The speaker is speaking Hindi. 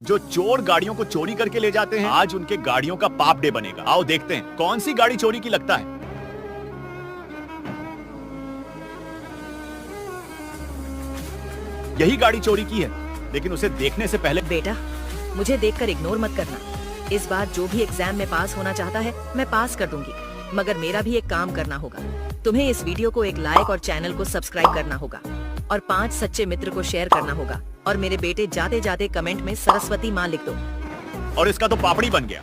जो चोर गाड़ियों को चोरी करके ले जाते हैं, आज उनके गाड़ियों का पाप डे बनेगा। आओ देखते हैं कौन सी गाड़ी चोरी की लगता है। यही गाड़ी चोरी की है, लेकिन उसे देखने से पहले बेटा, मुझे देखकर इग्नोर मत करना। इस बार जो भी एग्जाम में पास होना चाहता है मैं पास कर दूंगी, मगर मेरा भी एक काम करना होगा। तुम्हें इस वीडियो को एक लाइक और चैनल को सब्सक्राइब करना होगा और 5 सच्चे मित्र को शेयर करना होगा। और मेरे बेटे जाते जाते कमेंट में सरस्वती माँ लिख दो। और इसका तो पापड़ी बन गया।